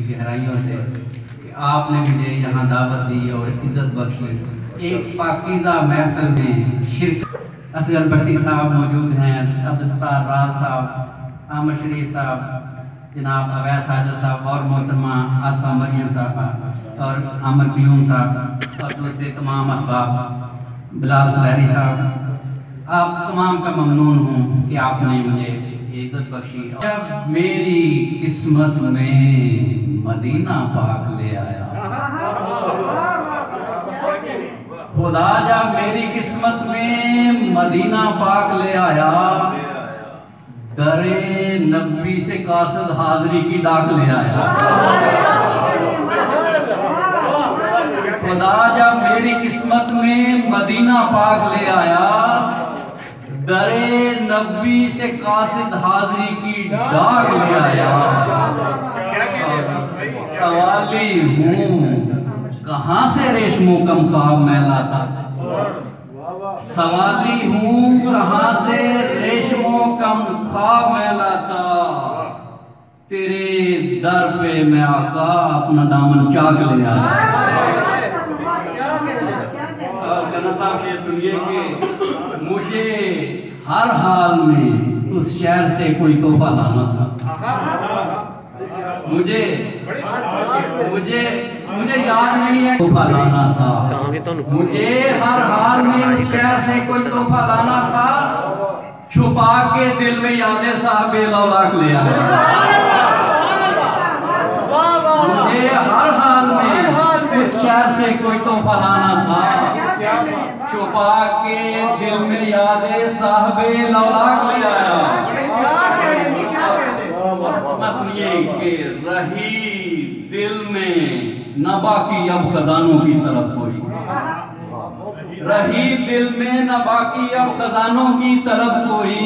गहराइयों से कि आपने मुझे यहाँ दावत दी और इज़्ज़त बख्शी। एक पाकीज़ा महफिल में शिरकत। असगर भट्टी साहब मौजूद हैं, अब्दुल राज साहब, आमर शरीफ साहब, जनाब अवैस हाजर साहब और मोहतरमा आसफा मरियम साहब और आमर क्यूम साहब और दूसरे तमाम अहबाब, बिलाल सुलहरी साहब, आप तमाम का ममनून हूँ कि आपने मुझे इज़्ज़त बख्शी। जब मेरी किस्मत में मदीना पाक ले आया, खुदा जब मेरी किस्मत में मदीना पाक ले आया, दरे नबी से कासद हाजरी की डाक ले आया। खुदा जब मेरी किस्मत में मदीना पाक ले आया, दरे नबी से कासिद हाजरी की डाक ले आया। सवाली हूँ कहाँ से रेशमो कम ख्वाब मैं लाता, सवाली हूँ कहाँ से रेशमो कम ख्वाब मैं लाता। तेरे दर पे मैं आका अपना दामन चाक ले आया। गना साहब ये सुनिए कि मुझे हर हाल में उस शहर से कोई तोहफा लाना था। मुझे मुझे मुझे याद नहीं है तोहफा लाना था। मुझे हर हाल में उस शहर से कोई तोहफा लाना था। छुपा के दिल में यादें साहबे लौलाक ले आया। मुझे हर हाल में उस शहर से कोई तोहफा लाना था। छुपा के दिल में यादें साहबे लौलाक ले आया। सुनिए कि रही दिल में न बाकी अब खजानों की तरफ कोई, रही दिल में न बाकी अब खजानों की तरफ कोई,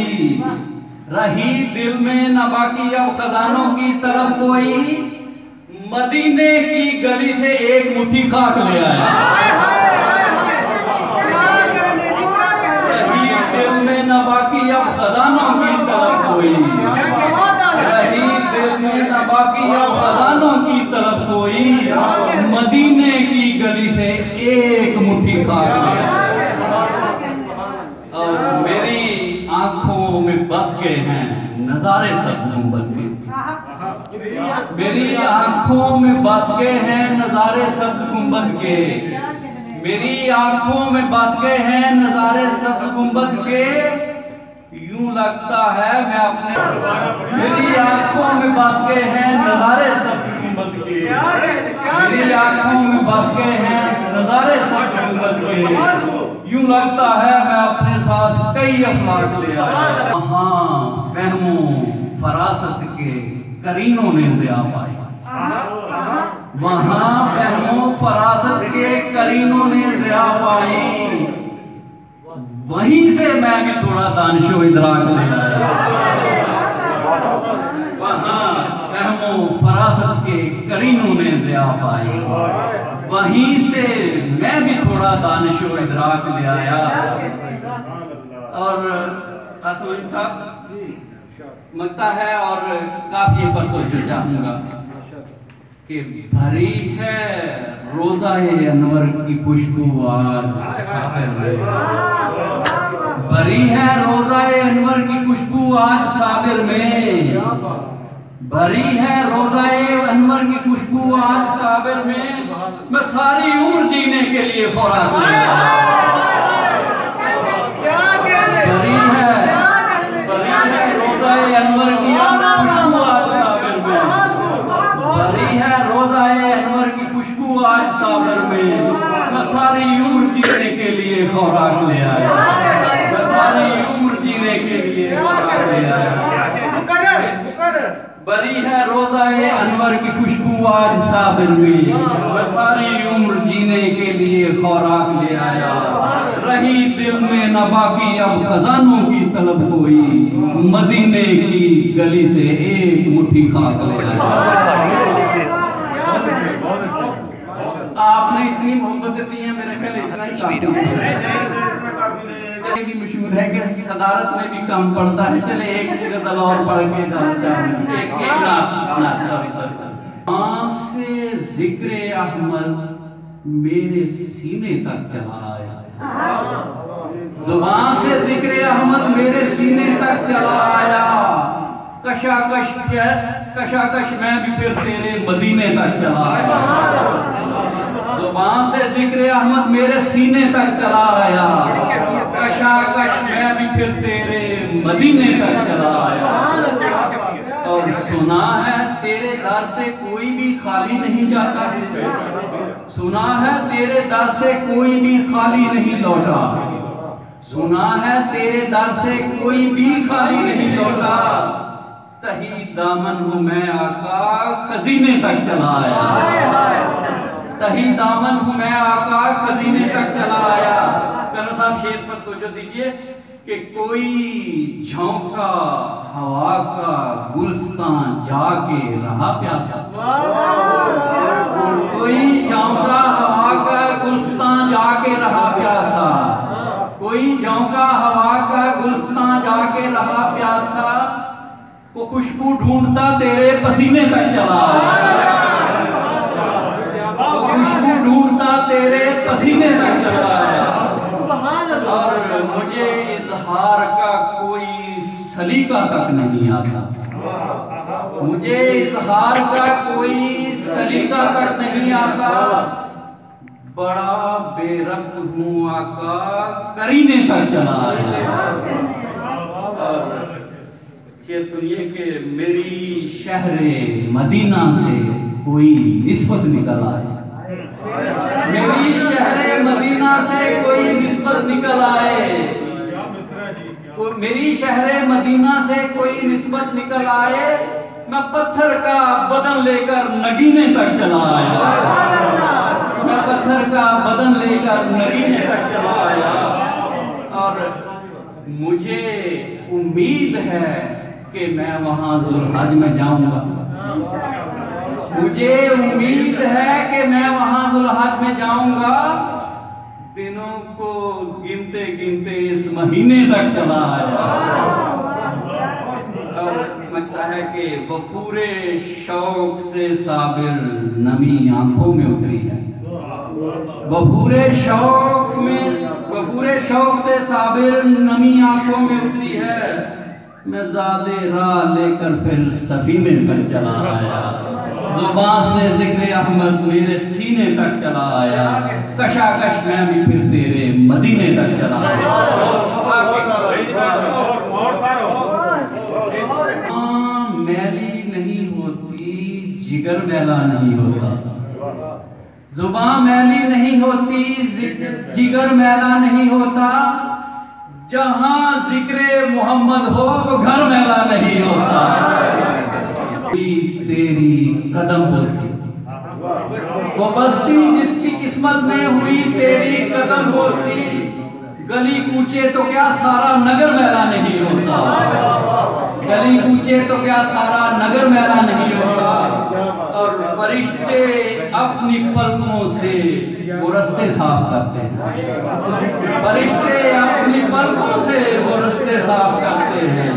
रही दिल में न बाकी अब खजानों की तरफ कोई। मदीने की गली से एक मुट्ठी खाक ले आया। रही दिल में न बाकी अब खजानों की तरफ कोई, रही दिल में न बाकी अब खजानों की तरफ कोई। मदीने की गली से एक मुट्ठी खाक ले आया। और मेरी आंखों में बस गए हैं नजारे सब्ज़ गुंबद के, मेरी आंखों में बस गए हैं नजारे सब्ज़ गुंबद के, मेरी आंखों में बस गए हैं नजारे सब्ज़ गुंबद के। यूं लगता है मैं अपने, मेरी आंखों में बस गए हैं नजारे सब्ज़ गुंबद के, मेरी आंखों में बस गए हैं नजारे सब्ज़ गुंबद के। यूं लगता है मैं अपने साथ कई अफलाक ले आया। वहाँ फहमो फरासत के करीनों ने ज़िया पाई, वहाँ फहमो फरासत के करीनों ने ज़िया पाई। वहीं से मैं भी थोड़ा दानिशो इदराक ले आया। वहाँ फहमो फरासत के करीनों ने ज़िया पाई, वहीं से मैं भी थोड़ा दानिशो इदराक ले आया। और आसमानी साहब मगता है और काफिए पर तो जो चाहूंगा कि भरी है रोज़ाए अनवर की खुशबू आज साबिर में, भरी है रोज़ाए अनवर की खुशबू आज साबिर में, भरी है रोज़ाए अनवर की खुशबू आज साबिर में। मैं सारी उम्र जीने के लिए खुराक ले आया। भरी है रोज़ाए अनवर की खुशबू आज साबिर में, भरी है रोज़ाए अनवर की खुशबू आज साबिर में। मैं सारी उम्र जीने के लिए खुराक ले आया, मैं सारी उम्र जीने के लिए खुराक ले आया। भरी है रोज़ाए अनवर की खुशबू आज साबिर में, मैं सारी उम्र जीने के लिए खुराक ले आया। रही दिल में न बाकी अब खजानों की तलब कोई, मदीने की गली से एक मुट्ठी खाक ले आया। आपने इतनी मोहब्बतें दी हैं, मेरे ख्याल इतना ही काफी है। भी मशहूर है कि सदारत में भी कम पड़ता है। चले एक गजल और पढ़ के वहां से जिक्र अहमद मेरे सीने तक चला आया, जुबान से जिक्र अहमद मेरे सीने तक चला आया। कशाकश मैं भी फिर तेरे मदीने तक चला आया। जुबान से जिक्र अहमद मेरे सीने तक चला आया, कशाकश मैं भी फिर तेरे मदीने तक चला आया। और सुना है तेरे दर से कोई भी खाली नहीं जाता, सुना है तेरे दर से कोई भी खाली नहीं लौटा, सुना है तेरे दर से कोई भी खाली नहीं लौटा। तही दामन हूँ मैं आका खजीने तक चला आया, तही दामन हूँ मैं आका खजीने तक चला आया। कर्नल साहब शेर पर तवज्जो दीजिए कि कोई झोंका हवा का गुलस्तान जाके रहा प्यासा, कोई झोंका हवा का गुलस्तान जाके रहा प्यासा, कोई झोंका हवा का गुलस्तान जाके रहा प्यासा। वो खुशबू ढूंढता तेरे पसीने तक चला आया, वो खुशबू ढूंढता तेरे पसीने तक चला आया। और मुझे इजहार का कोई सलीका तक नहीं आता, मुझे इजहार का कोई सलीका तक नहीं आता। बड़ा बेरब्त हूँ आका करीने तक चला आया। और शेर सुनिए कि मेरी शहरे मदीना से कोई निस्बत निकल आए, मेरी शहरे मदीना से कोई निस्बत निकल आए, मेरी शहरे मदीना से कोई निस्बत निकल आए। मैं पत्थर का बदन लेकर नगीने तक चला आया, मैं पत्थर का बदन लेकर नगीने तक चला आया। और मुझे उम्मीद है कि मैं वहां जुल्हज में जाऊंगा, मुझे उम्मीद है कि मैं वहां जुल्हज में जाऊंगा। दिनों को गिनते गिनते इस महीने तक चला आया। और लगता है कि वफूरे शौक से साबिर नमी आंखों में उतरी है, वफूरे शौक से साबिर नमी आंखों में उतरी है। मैं ज़ादे राह लेकर फिर सफीने तक चला आया, जुबान से जिक्र अहमद मेरे सीने तक चला आया। कशाकश मैं भी फिर तेरे मदीने तक चला आया। मैली नहीं होती जिगर मैला नहीं होता, जुबान मैली नहीं होती जिगर मैला नहीं होता। जहां जिक्र मोहम्मद हो वो घर मैला नहीं होता। तेरी कदम बोसी, वो बस्ती जिसकी किस्मत में हुई तेरी कदम बोसी। गली कूचे तो क्या सारा नगर मैला नहीं होता, गली कूचे तो क्या सारा नगर मैला नहीं होता। और फरिश्ते अपनी पलकों से वो रास्ते साफ करते हैं, फरिश्ते अपनी पलकों से वो रास्ते साफ करते हैं,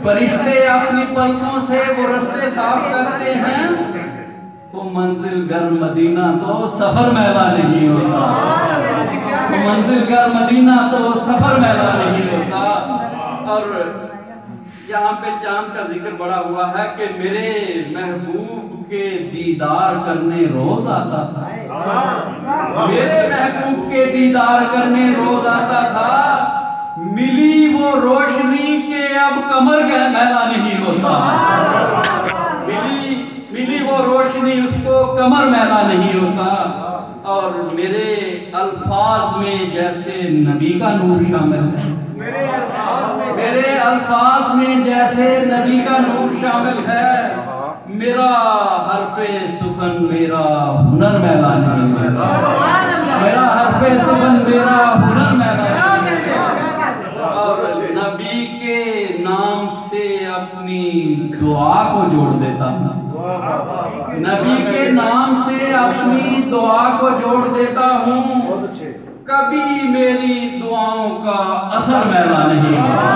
फरिश्ते अपनी पलकों से वो रास्ते साफ करते हैं। वो मंजिल घर मदीना तो सफर मैला नहीं होता, वो मंजिल घर मदीना तो सफर मैला नहीं होता। और यहाँ पे चांद का जिक्र बड़ा हुआ है कि मेरे महबूब के दीदार करने रोज आता था, मेरे महबूब के दीदार करने रोज आता था। मिली वो रोशनी के अब कमर मैला नहीं होता, मिली वो रोशनी उसको कमर मैला नहीं होता। और मेरे अल्फाज में जैसे नबी का नूर शामिल है, मेरे अल्फाज में जैसे नबी का नूर शामिल है। मेरा हरफे सुखन मेरा हुनर मैला नहीं होता, मेरा हरफे सुखन मेरा हुनर मैला नहीं होता। और नबी के नाम से अपनी दुआ को जोड़ देता हूँ, नबी के नाम से अपनी दुआ को जोड़ देता हूँ। कभी मेरी दुआओं का असर मैला नहीं होता,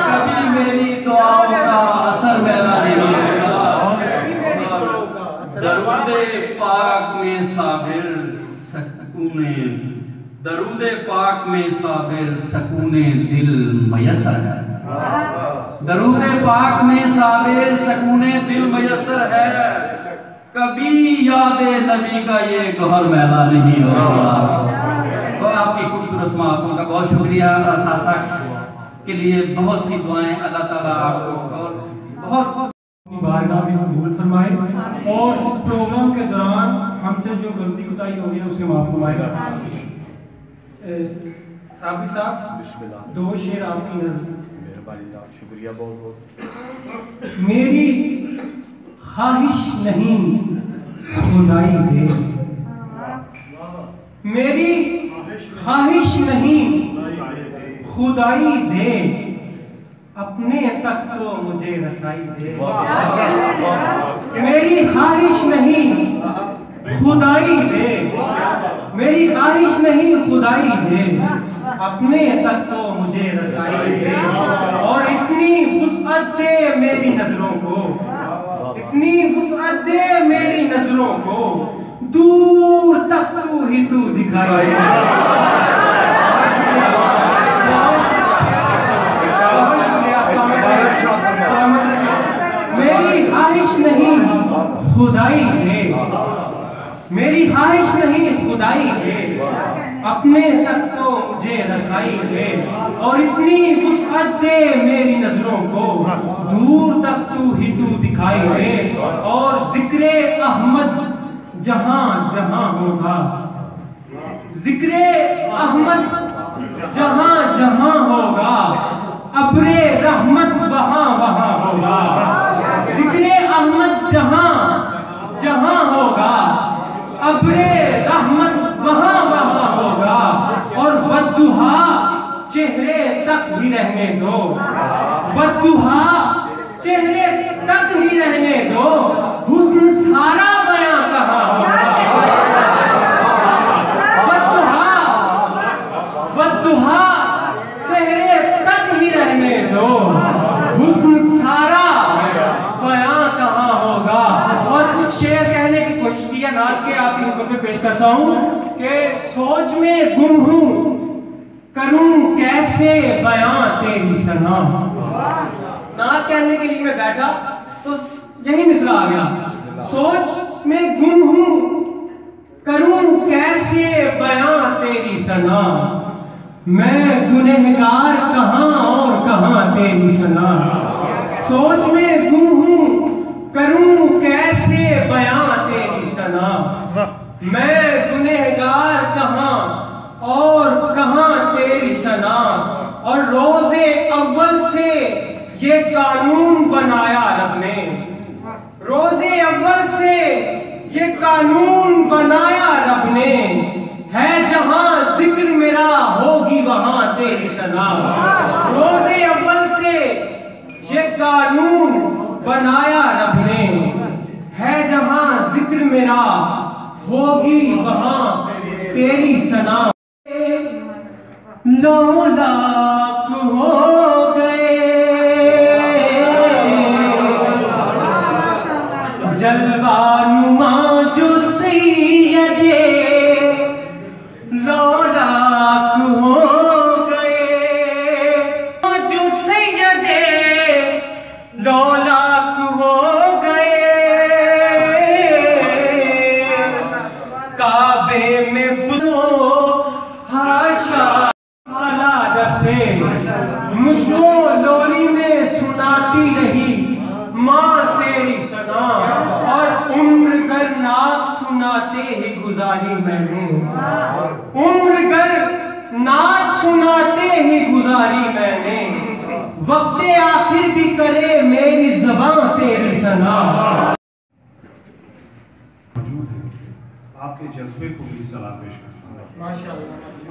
कभी मेरी दुआओं का असर मैला नहीं होता। दरूद पाक में साबिर सकूने, दरूद पाक में साबिर सकूने दिल मयसर है। दरूद पाक में साबिर सकूने दिल मयसर है, कभी याद नबी का ये गौहर मैला नहीं होगा। तो आपकी खूबसूरत बातों का बहुत शुक्रिया। सासा के लिए बहुत सी दुआएं, अल्लाह ताला आपको बहुत बारगाह में कबूल फरमाए और इस प्रोग्राम के दौरान हमसे जो गलती कोताही हो गई उसे माफ फरमाएगा। साहब दो शेर आपकी नजर। शुक्रिया बहुत बहुत। मेरी ख्वाहिश नहीं खुदाई दे, मेरी ख्वाहिश नहीं खुदाई दे, अपने तक तो मुझे रसाई दे। मेरी ख्वाहिश नहीं खुदाई दे, मेरी ख्वाहिश नहीं खुदाई दे, अपने तक तो मुझे रसाई दे। और इतनी वुसअत दे मेरी नजरों को, इतनी वुसअत दे मेरी नजरों को, दूर तक तू ही तू दिखाई दे। मेरी ख्वाहिश नहीं खुदाई दे, मेरी ख्वाहिश नहीं खुदाई दे, अपने तक तो मुझे रसाई दे। और इतनी वुसअत दे मेरी नजरों को, दूर तक तू ही तू दिखाई दे। और जिक्रे अहमद जहां जहां होगा, जिक्रे अहमद जहां जहां होगा, अब्रे रहमत वहां वहां होगा। जिक्रे अहमद जहां जहां होगा, अब्रे रहमत वहां वहां होगा। और वद्दुहा चेहरे तक ही रहने दो, वद्दुहा चेहरे तक ही रहने दो, हुस्न सारा बयां कहां होगा। वद्दुहा वद्दुहा चेहरे तक ही रहने दो, हुस्न सारा बयां कहां होगा। और कुछ शेर कहने की कोशिश किया नाज के आपकी हुक्म पे पेश करता हूं कि सोच में गुम हूं, करूं कैसे बयां तेरी सना। नाज कहने के लिए मैं बैठा तो यही मिसरा आ गया, सोच में गुम हूं, करूं कैसे बयां तेरी सना। मैं गुनहगार कहां और कहां तेरी सना। सोच में गुम हूं, करूं कैसे बयां तेरी सना। मैं गुनहगार कहां और कहां तेरी सना। और रोजे अव्वल से ये कानून बनाया रब ने, रोजे अव्वल से ये कानून बनाया रब ने, है जहां जिक्र मेरा होगी वहां तेरी सना। रोजे अव्वल से ये कानून बनाया रब ने, है जहां जिक्र मेरा होगी वहां तेरी सना। 9 लाख हो गए जलवानुमा जो सैयदे, 9 लाख हो गए जो सैयदे, 9 लाख हो गए। काबे में बुतो हाशा आला जब से मुझको लोरी में सुनाती रही माँ तेरी सना। और उम्र कर नात सुनाते ही गुजारी मैंने, उम्र कर नात सुनाते ही गुजारी मैंने। वक्ते आखिर भी करे मेरी ज़बान तेरी सना। आपके जज्बे को भी सलाम पेश करता हूँ।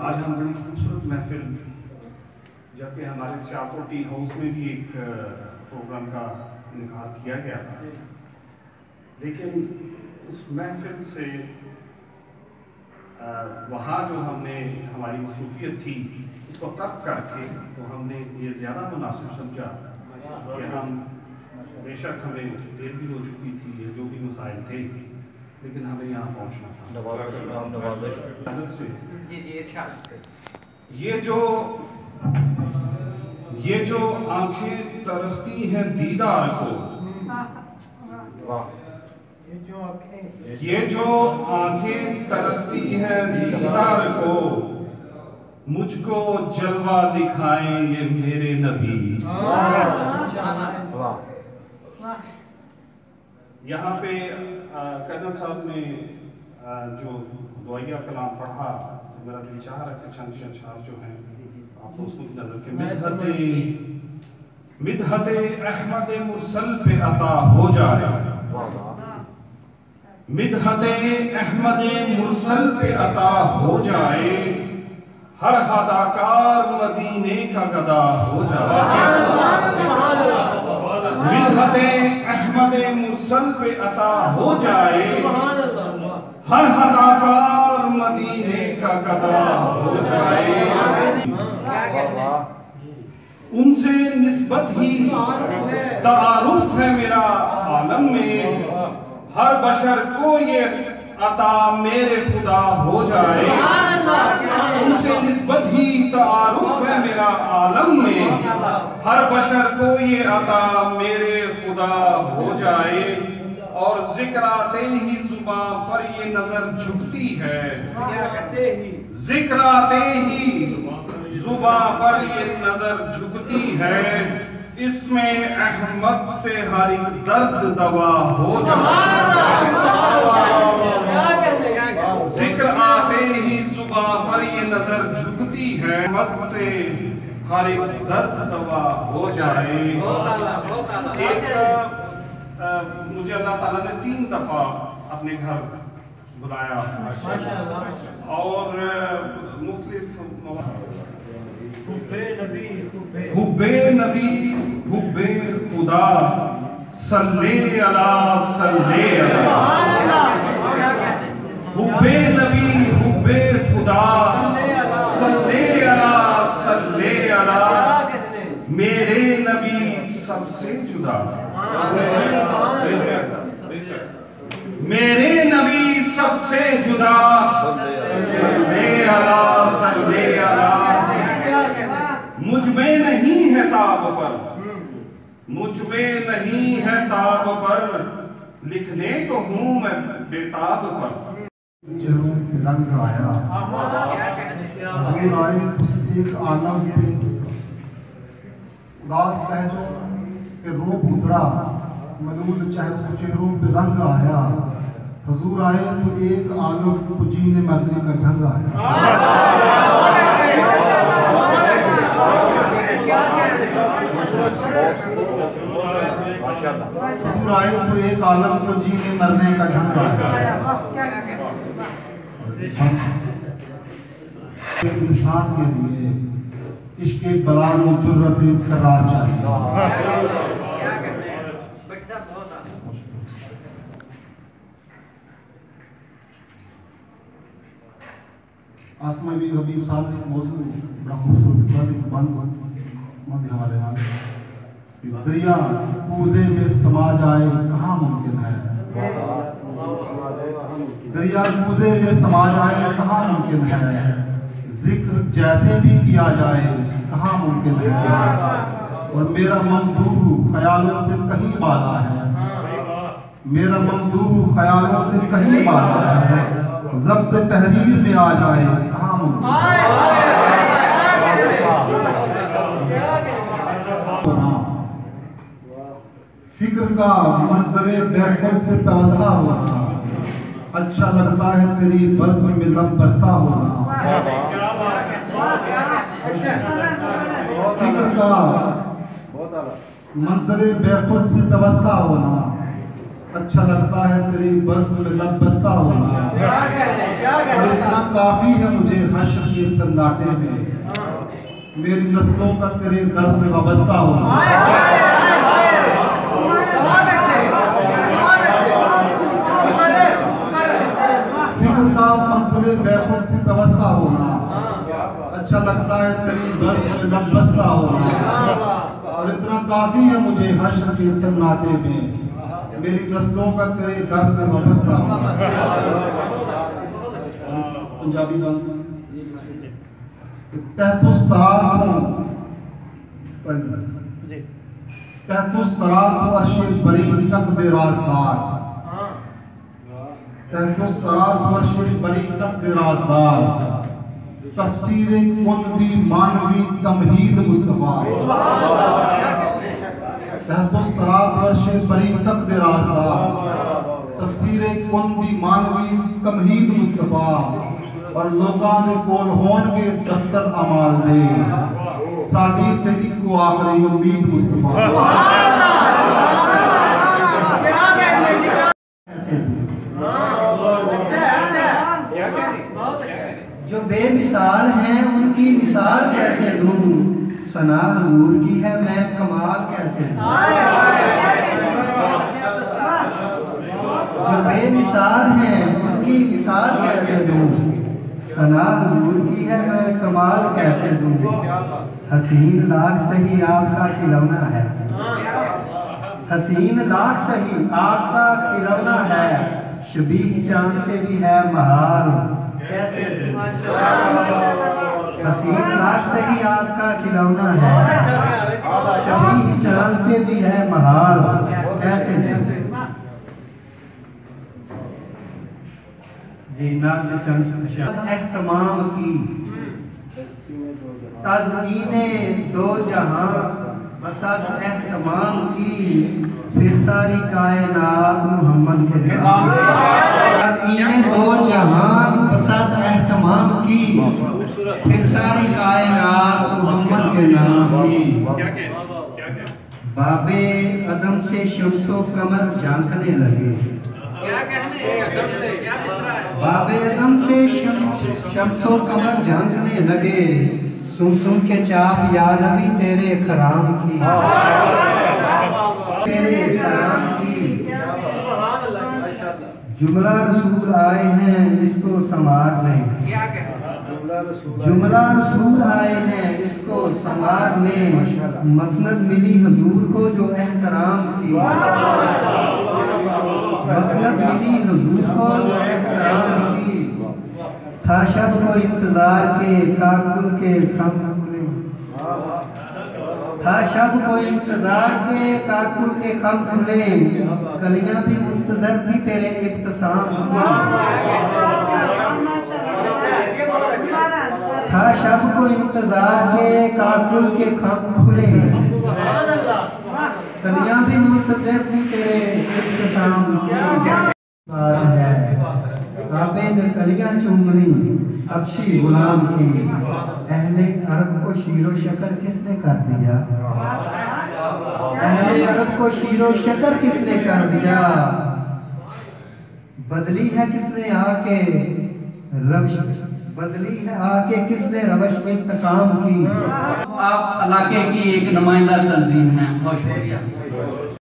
आज हम बड़ी खूबसूरत महफिल, जबकि हमारे सियासत टी हाउस में भी एक प्रोग्राम का इनेकाद किया गया था, लेकिन उस महफिल से वहाँ जो हमने हमारी मसरूफियत थी उसको तर्क करके तो हमने ये ज़्यादा मुनासिब समझा कि हम बेशक हमें देर भी हो चुकी थी, ये जो भी मसाइल थे लेकिन हमें यहाँ पहुँचना था। ये जो आंखें तरसती हैं दीदार को, ये जो आंखें तरसती हैं दीदार को, मुझको जलवा दिखाएंगे मेरे नबी। यहाँ पे कर्नल साहब ने जो दुआया कलाम पढ़ा, मेरा दिल चाह रहा है चंद अशआर जो हैं आप उसको नजर के मिदहते अहमद मुरसल पे अता हो जाए, मिदहते अहमद मुरसल पे अता हो जाए, हर हदाकार मदीने का गदा हो जाए। मिदहते अहमद मुरसल पे अता हो जाए, हर हदाकार मदीने का गदा हो जाए। उनसे निस्बत ही तारुफ है मेरा आलम में, हर बशर को ये अता मेरे खुदा हो जाए। उनसे निस्बत ही तारुफ है मेरा आलम में, हर बशर को ये अता मेरे खुदा हो जाए। और जिक्र आते ही जुबान पर ये नजर झुकती है, जिक्र आते ही जुबान पर ये नजर झुकती है, इसमें अहमद से हर एक दर्द दवा हो जाए। जिक्र आते ही जुबान पर ये नजर झुकती है, अहमद से हर एक दर्द दवा हो जाए। एक मुझे अल्लाह ताला ने 3 दफा अपने घर बुलाया और मुख्तलिफ हुब्बे नबी हुब्बे खुदा सल्ले अला सल्ले अला, हुब्बे नबी हुब्बे खुदा सल्ले अला सल्ले अला, मेरे नबी सबसे जुदा, मेरे नबी सबसे जुदा, सल्ले अला सल्ले अला। मुझ में नहीं है ताब पर, मुझ में नहीं है ताब पर, लिखने को हूँ मैं बेताब पर। चेहरों पे रंग आया, हुजूर आए तो एक आलम पे उदास लहजों पे रूप उतरा, मलूल चेहरों पे रंग आया, हुजूर आए तो एक आलम को जीने मरने का ढंग आया। हुजूर आए तो एक आलम को जीने मरने का ढंग आया। इंसान के लिए इश्क बलाल जुर्रत करार चाहिए। आसमा भी हबीब साहब ने मौजूद बड़ा खूबसूरत बंद हवाले वाले, दरिया पूजे में समा जाए कहाँ मुमकिन है, दरिया पूजे में समा जाए कहाँ मुमकिन है, जिक्र जैसे भी किया जाए कहाँ मुमकिन है, और मेरा ममदूह ख्यालों से कहीं बाला है, मेरा ममदूह ख्यालों से कहीं बाला है, ज़ब्त तहरीर में आ जाए कहाँ मुमकिन है। फिक्र का मंजरे बैकुल से तवस्ता होना, अच्छा लगता है तेरी बज़्म में दम बस्ता होना। फिक्र का मंजरे बैकुल से तवस्ता होना, अच्छा लगता है तेरी बज़्म में दम बस्ता होना। और इतना काफी है मुझे हश्र के सन्नाटे में, मेरी नस्लों का तेरे दर से वाबस्ता होना। मकसद बैकुल से तवस्ता होना, अच्छा लगता है तेरी बस में लबस्ता होना। और इतना काफी है मुझे हश्र के सन्नाटे में, मेरी नस्लों का तेरे दर से वाबस्ता होना। पंजाबी बंद तहतुस सरात अर्शे बरी तक दे राजदार तहतुस सरात अर्शे बरी तक दे राजदार तफसीर कुंदी मानवी तमहीद मुस्तफा तहतुस सरात अर्शे बरी तक दे राजदार तफसीर कुंदी मानवी तमहीद मुस्तफा और लोगों के कोल होणगे दफ्तर अमाल दे साडी ते इको आखरी उम्मीद मुस्तफा। जो बेमिसाल हैं उनकी मिसाल कैसे दूं, सना हुजूर की है मैं कमाल कैसे दूं। जो बेमिसाल हैं उनकी मिसाल कैसे दूं, सना हुजूर की है मैं कमाल कैसे दूं। हसीन लाख सही आपका खिलौना है, हसीन लाख सही आपका खिलौना है, शबीह चांद से भी है महाल कैसे दूं। हसीन लाख सही आपका खिलौना है, शबीह चांद से भी है महाल कैसे दूं। एहतमाम की तज़मीने दो जहां बसत एहतमाम की, फिर सारी कायनात मोहम्मद के नाम। तज़मीने दो जहां बसत एहतमाम की, फिर सारी कायनात मोहम्मद के नाम की। बाबे अदम से शम्सो कमर झांकने लगे, बाबे अदम से शम्सो कमर झांकने लगे, सुन सुन के चाप या नबी तेरे खराम की, तेरे खराम की। जुमला रसूल आए हैं इसको संवारने, जुमला रसूल आए हैं इसको संवारने, मसनद मिली हुजूर को जो एहतराम की, मसनद मिली हुजूर को जो एहतराम की। था शब को इंतजार के काकुल के खम खुले, था शब को इंतजार के काकुल के खम खुले, कलियां भी मुंतजर थी तेरे इब्तिसाम की। था शब को इंतजार के काकुल के खम खुले, कलियां भी मुंतजर थी तेरे इब्तिसाम की। आपे ने कलियां चूमनी अबशी गुलाम की, अहले अरब को शीरो शकर किसने कर दिया, अहले अरब को शीरो शकर किसने कर दिया। बदली है किसने आके रवश, बदली है आके किसने रवश में इंतकाम की। आप इलाके की एक नुमाइंदा तंजीम है, बहुत शुक्रिया।